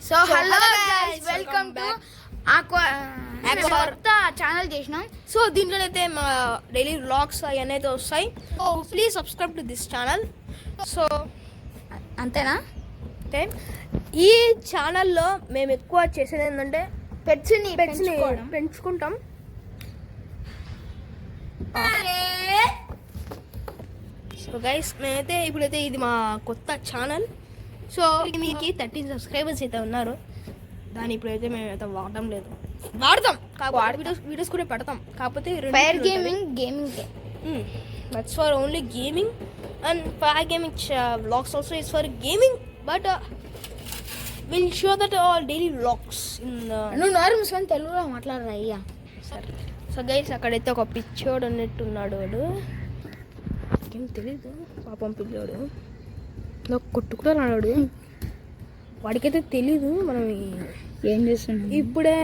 So hello guys, welcome to కొత్త channel చేసినాం. So దీంట్లో అయితే మా డైలీ వ్లాగ్స్ అవన్నీ అయితే వస్తాయి. So please subscribe to this channel. So అంతేనా? అంటే ఈ ఛానల్లో మేము ఎక్కువ చేసేది ఏంటంటే పెట్స్ని పెంచుకుంటాం. సో గైస్, మేమైతే ఇప్పుడైతే ఇది మా కొత్త ఛానల్. సో మీకు 13 సబ్స్క్రైబర్స్ అయితే ఉన్నారు. దాన్ని ఇప్పుడైతే మేమైతే వాడతాం కాకపోతే వీడియోస్ కూడా పెడతాం. కాకపోతే fire gaming that's for only gaming and fire gaming vlogs also is for gaming, but will show that all daily vlogs in. నువ్వు నోరు మూసుకొని తెలుగులో మాట్లాడరా అయ్యా. సరే. సో గైస్, అక్కడైతే ఒక పిచ్చోడు ఉన్నట్టున్నాడు. వాడు ఏం తెలీదు పాపం పిల్లోడు, నాకు కొట్టు కూడా రాడు. వాడికైతే తెలీదు మనం ఏం చేస్తున్నాం. ఇప్పుడే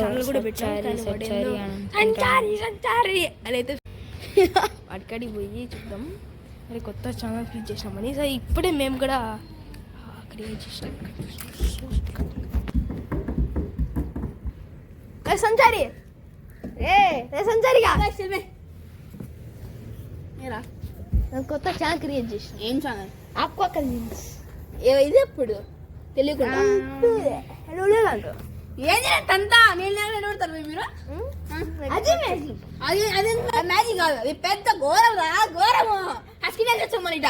ఛానల్ కూడా పెట్టారు అని అయితే వాడికాడికి పోయి చూద్దాం. మరి కొత్త ఛానల్ క్రియేట్ చేసినామని. సో ఇప్పుడే మేము కూడా క్రియేట్ చేసినాం. సంచారి సంచారిగా కొత్త ఛానల్ క్రియేట్ చేసిన. ఏం ఛానల్? Aqua cousins. ఇది ఎప్పుడు తెలియకుండా ఏం చేస్తా నేను మీరు. అది మ్యాజిక్. అది మ్యాజిక్ కాదు, అది పెద్ద ఘోరము. మన ఇట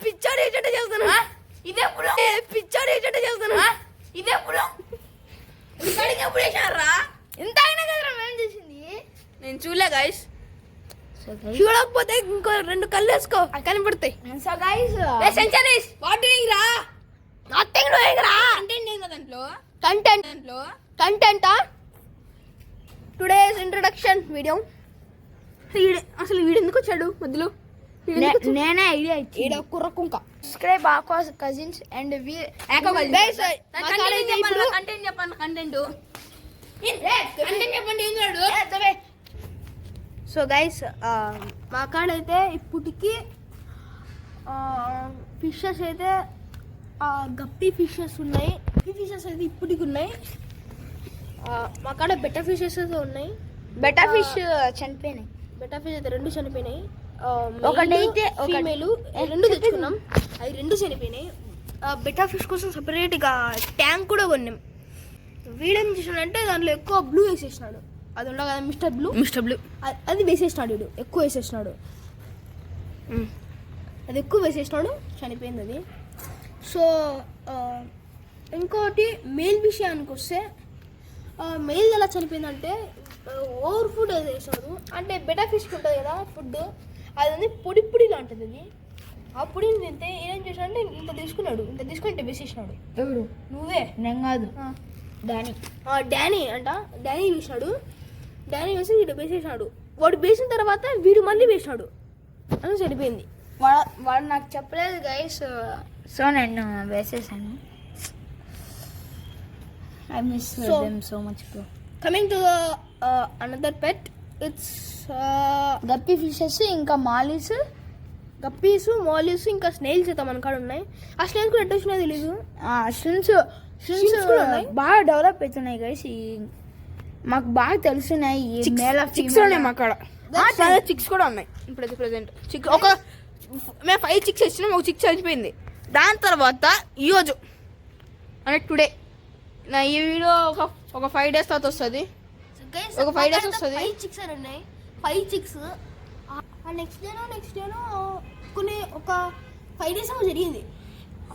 పిచ్చోడు ఏటంటే చేస్తాను. ఇదెప్పుడు పిచ్చోడు ఏటంటే చేస్తాను. ఇదెప్పుడు ఎప్పుడు వేసారా? ఎంత అయినా కదా మేము చేసింది. నేను చూడలే గైస్. చూడకపోతే ఇంకో 2 కళ్ళు వేసుకో, కనపడతాయి. So guys, centuries what doing రా? నథింగ్ డూయింగ్ రా. కంటెంట్ ఏంది దాంట్లో? Content today's introduction video. అసలు వీడు ఎందుకు వచ్చాడు మధ్యలో? నేనే ఐడియా ఇచ్చి కుర్రకుంక. Subscribe Aqua cousins and content చెప్పండి. సో గైస్, మా కాడైతే ఇప్పటికి ఫిషెస్ అయితే గప్పి ఫిషెస్ ఉన్నాయి. గప్పి ఫిషెస్ అయితే ఇప్పటికి ఉన్నాయి. మా కాడ బెటర్ ఫిషెస్ అయితే ఉన్నాయి. బెటర్ ఫిష్ చనిపోయినాయి. బెటర్ ఫిష్ అయితే 2 చనిపోయినాయి. ఒకటైతే ఫీమేలు 2 తెచ్చుకున్నాం, అవి 2 చనిపోయినాయి. బెటర్ ఫిష్ కోసం సపరేట్గా ట్యాంక్ కూడా కొన్నాం. వీడేం చేసినాడంటే దాంట్లో ఎక్కువ బ్లూ వేసేసినాడు. అది ఉండవు కదా, మిస్టర్ బ్లూ అది వేసేసినాడు. వీడు ఎక్కువ వేసేసినాడు, అది ఎక్కువ వేసేసినాడు, చనిపోయింది అది. సో ఇంకోటి మెయిల్ విషయానికి వస్తే, మెయిల్ ఎలా చనిపోయిందంటే ఓవర్ ఫుడ్ వేసేసాడు. అంటే బెటర్ ఫిష్కి ఉంటుంది కదా ఫుడ్, అది పొడి లాంటిది. అది ఆ పొడిని తింటే ఏం చేశాడంటే ఇంత తీసుకుని ఇంత వేసేసినాడు. ఎవడు? నువ్వే. నేను కాదు, డానీ అంట. డానీ వేసినాడు. డానీ వేసి వీడు వేసేసాడు. వాడు వేసిన తర్వాత వీడు మళ్ళీ వేసినాడు, అని చనిపోయింది. వాడు నాకు చెప్పలేదు గైస్. సో నేను వేసేసాను. I miss them so much bro. Coming to another pet, it's guppy fishes, ఇంకా మాలీస్, గప్పీస్, మాలీస్, ఇంకా స్నేల్స్ అయితే మన కాడ ఉన్నాయి. ఆ స్నేల్స్ కూడా ఎట్లా వచ్చినాయో తెలీదు. షిన్స్ బాగా డెవలప్ అవుతున్నాయి గైస్. మాకు బాగా తెలుస్తున్నాయి. చిక్స్ ఉన్నాయి మా కాడ. చిక్స్ కూడా ఉన్నాయి ఇప్పుడైతే ప్రెసెంట్. మేము 5 చిక్స్ ఇచ్చినాం, ఒక చిక్స్ చనిపోయింది. దాని తర్వాత ఈరోజు అంటే టుడే నా ఈ వీడియో ఒక 5 days తర్వాత వస్తుంది. ఒక 5 days వస్తుంది. 5 చిక్స్ అని ఉన్నాయి. 5 చిక్స్ నెక్స్ట్ డేనో కొన్ని ఒక 5 days ఏమో జరిగింది.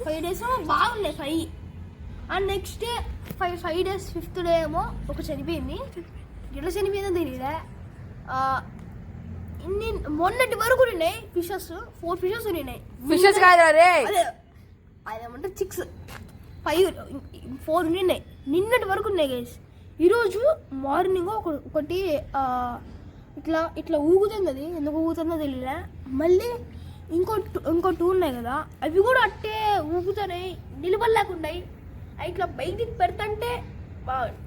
5 days బాగున్నాయి 5. And next day 5 days 5th day ఏమో ఒక చనిపోయింది. ఎట్లా చనిపోయిందో తెలియదా. మొన్నటి వరకు ఉన్నాయి ఫిషెస్, 4 ఫిషెస్ ఉన్నాయి. ఫిషెస్ కాదు రే, అదేమంటే చిక్స్ 4 ఉన్నాయి. నిన్నటి వరకు ఉన్నాయి గైస్. ఈరోజు మార్నింగ్ ఒకటి ఇట్లా ఊగుతుంది. అది ఎందుకు ఊగుతుందో తెలియదా. మళ్ళీ ఇంకో 2 ఉన్నాయి కదా, అవి కూడా అట్టే ఊగుతున్నాయి, నిలబడలేకున్నాయి. ఇట్లా బయటికి పెడతంటే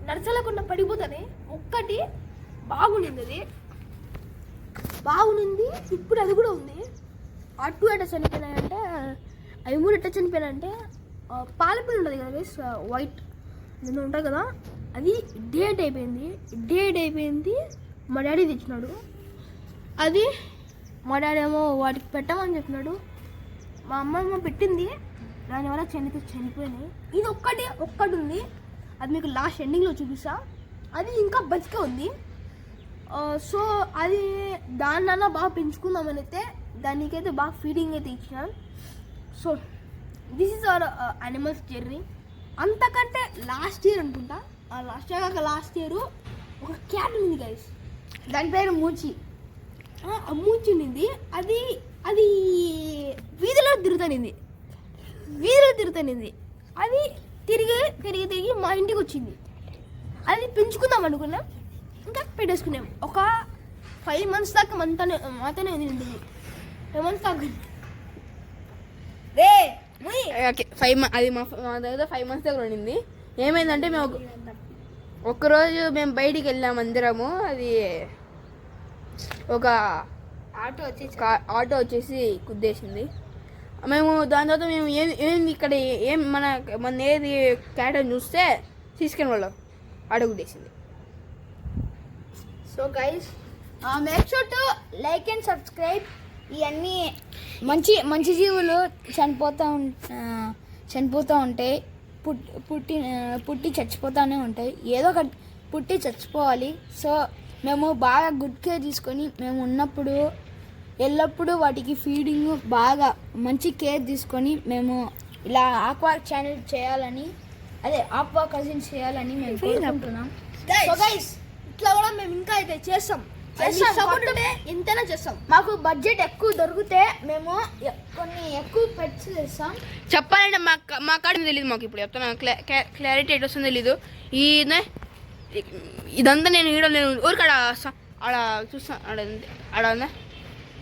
నడచలేకుండా పడిపోతాయి. ఒక్కటి బాగుండింది, ఇప్పుడు అది కూడా ఉంది. అటు ఎట చనిపోయినాయంటే అవి మూడు ఎట్లా చనిపోయానంటే పాలపిల్ల ఉంటుంది కదా గైస్, వైట్ నిన్న ఉంటుంది కదా, అది డేట్ అయిపోయింది. మా డాడీ తెచ్చినాడు అది. మా డాడీ ఏమో వాటికి పెట్టమని చెప్పినాడు. మా అమ్మ పెట్టింది, దానివల్ల చనిపోయినాయి. ఇది ఒక్కటి ఉంది, అది మీకు లాస్ట్ ఎండింగ్లో చూపిస్తా. అది ఇంకా బతికే ఉంది. సో అది దాన్నన్నా బాగా పెంచుకుందామని అయితే దానికైతే బాగా ఫీడింగ్ అయితే ఇచ్చినాను. So this is our animals journey. అంతకంటే లాస్ట్ ఇయర్ అనుకుంటా, లాస్ట్ ఇయర్ ఒక క్యాట్ ఉంది గైస్, దాని పేరు మూచి. ఆ మూచి ఉండింది, అది వీధిలో తిరుగుతానింది. అది తిరిగి మా ఇంటికి వచ్చింది. అది పెంచుకుందాం అనుకున్నాం, ఇంకా పెట్టేసుకున్నాం. ఒక 5 months దాకా మాతోనే ఉంటుంది. 5 months దాకా ఓకే 5 months అది మా దగ్గర 5 months దగ్గర ఉండింది. ఏమైందంటే మేము ఒక్కరోజు మేము బయటికి వెళ్ళాము అందరము. అది ఒక ఆటో వచ్చేసి గుద్దేసింది. మేము దాని తర్వాత మేము ఏంది ఇక్కడ మన ఏది క్యాట్ అని చూస్తే తీసుకుని వాళ్ళు ఆటో గుద్దేసింది. So guys make sure to like and subscribe. ఇవన్నీ మంచి జీవులు చనిపోతూ ఉంటాయి, పుట్టి చచ్చిపోతూనే ఉంటాయి. ఏదో ఒకటి పుట్టి చచ్చిపోవాలి. సో మేము బాగా గుడ్ కేర్ తీసుకొని మేము ఉన్నప్పుడు ఎల్లప్పుడూ వాటికి ఫీడింగ్ బాగా మంచి కేర్ తీసుకొని మేము ఇలా ఆక్వా ఛానల్ చేయాలని, ఆక్వా కజిన్స్ చేయాలని మేము కోరుకుంటున్నాం. సో గైస్ ఇట్లా కూడా మేము ఇంకా అయితే చేస్తాం. ఎంతైనా చేస్తాం. మాకు బడ్జెట్ ఎక్కువ దొరికితే మేము కొన్ని ఎక్కువ పెట్స్ చేస్తాం. చెప్పాలంటే మా కాడ తెలియదు. మాకు ఇప్పుడు చెప్తాను, క్లారిటీ ఎట్ వస్తుందో తెలీదు. ఇదంతా నేను ఊరికాడ ఆడ చూస్తా, ఆడ ఉందా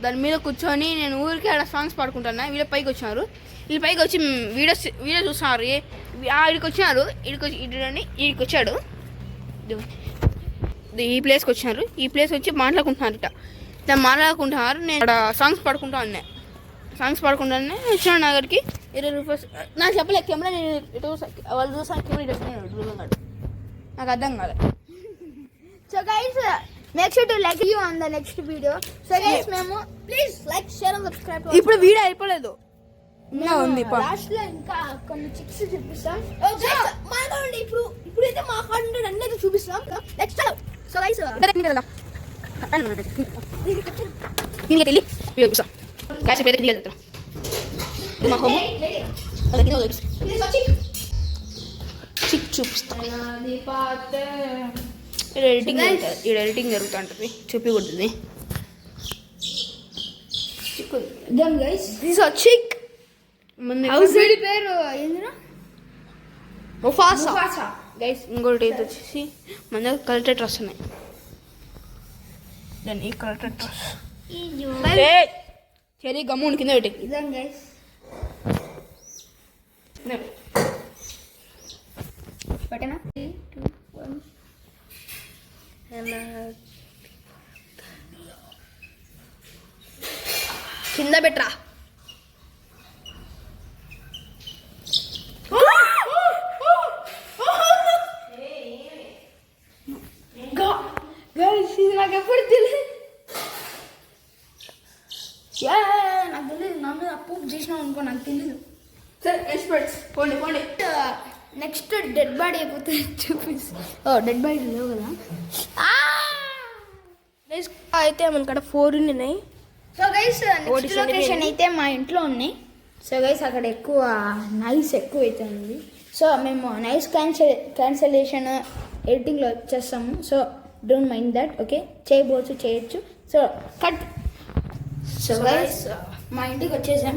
దాని మీద కూర్చొని నేను ఊరికి ఆడ సాంగ్స్ పాడుకుంటున్నా. వీళ్ళు పైకి వచ్చినారు, వీళ్ళు పైకి వచ్చి వీడియో చూస్తున్నారు. ఇక్కడికి వచ్చినారు, ఇక్కడికి వచ్చాడు, ఈ ప్లేస్కి వచ్చినారు. ఈ ప్లేస్ వచ్చి మాట్లాడుకుంటున్నారు. ఇట్లా మాట్లాడుకుంటున్నారు. నేను అక్కడ సాంగ్స్ పాడుకుంటా వచ్చినాడు నా దగ్గరికి. 20 రూపాయలు నాకు చెప్పలే. కెమెరా నేను వాళ్ళు చూసాను, కెమెరా చూస్తున్నాడు, నాకు అర్థం కాదు. So guys make sure to like you on the next video. So guys మేము please like, share and subscribe. ఇప్పుడు వీడియో అయిపోలేదు, ఉంది లాస్ట్ లో ఇంకా కొన్ని చిక్స్ చూపిస్తాం. ఇప్పుడైతే మా కాడ అన్నీ చూపిస్తాం. నెక్స్ట్ సో గైస్ ఎడిటింగ్ జరుగుతూ ఉంటుంది, చూపించకూడదు. చిక్ వీడి పేరు ఏందిరా? ముఫాసా. గైస్ ఇంకోటి ఇది వచ్చేసి మన దగ్గర కలెక్టర్ డ్రెస్ ఉన్నాయి. దాన్ని ఈ కలెక్టర్ డ్రెస్ చెరీ గమ్ముని కింద పెట్టి ఇదండి గైస్. పెట్టనా? 3, 2, 1 కింద పెట్టరా. నాకు ఎప్పుడు తెలియదు, నాకు తెలియదు. నా మీద అప్పు చేసినాం అనుకో, నాకు తెలీదు. సరే ఎక్స్పర్ట్స్ పోండి. నెక్స్ట్ డెడ్ బాడీ అయిపోతే చూపిస్తా. డెడ్ బాడీ లేవు కదా. అయితే మనకాడ 4 ఉన్నాయి. సో గైస్ నెక్స్ట్ లొకేషన్ అయితే మా ఇంట్లో ఉన్నాయి. సో గైస్ అక్కడ ఎక్కువ నైస్ ఎక్కువ అయితే ఉంది. సో మేము నైస్ క్యాన్సలేషన్ ఎడిటింగ్లో చేస్తాము. So don't mind that. Okay, చేయొచ్చు. So cut. సో గైస్ మా ఇంటికి వచ్చేసాం.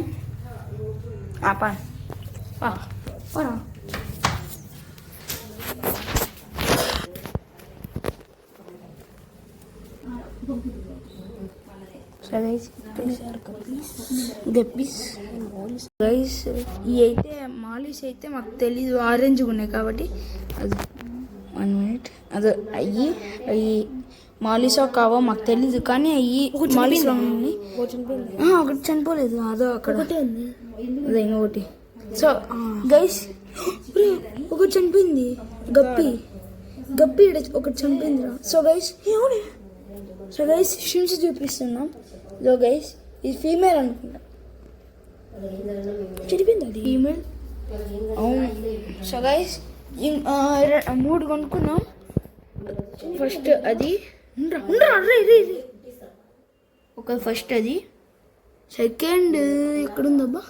గైస్ ఇవి అయితే మాలీస్ అయితే మాకు తెలీదు, ఆరెంజ్గా ఉన్నాయి కాబట్టి. అది 1 minute. అది అవి మాలిసో కావో మాకు తెలీదు కానీ అవి మాలిస్లో ఉన్నాయి. ఒకటి చనిపోలేదు, అదో అక్కడ అదే ఇంకొకటి. సో గైస్ ఒకటి చనిపోయింది, గప్పి ఒకటి చనిపోయింది. సో గైస్ షిమ్స్ చూపిస్తున్నాం. సో గైస్ ఇది ఫీమేల్ అనుకుంటా, చనిపోయింది అది ఫీమేల్. అవును. సో గైస్ 3 కొనుక్కున్నాం. ఫస్ట్ అది ఫస్ట్ అది, సెకండ్ ఎక్కడుందబ్బా,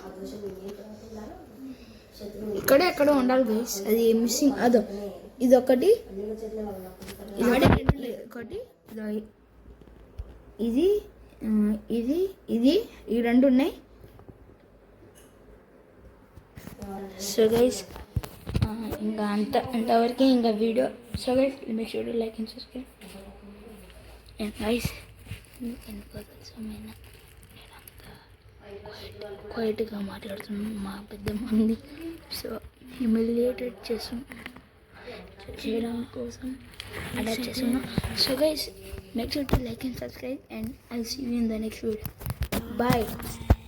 ఇక్కడే ఎక్కడ ఉండాలి గైస్, అది మిస్సింగ్. అదో ఇదొకటి, ఒకటి ఇది ఇది ఇది ఈ 2 ఉన్నాయి. సో గైస్ ఇంకా అంతవరకు ఇంకా video. So guys make sure to like and subscribe. And guys క్వైట్గా మాట్లాడుతున్నాను, మా పెద్ద మంది సో హ్యూమిలియేటెడ్ చేయడం కోసం అడాప్ట్ చేస్తున్నాం. So guys make sure to like and subscribe and I see you in the next video. Bye.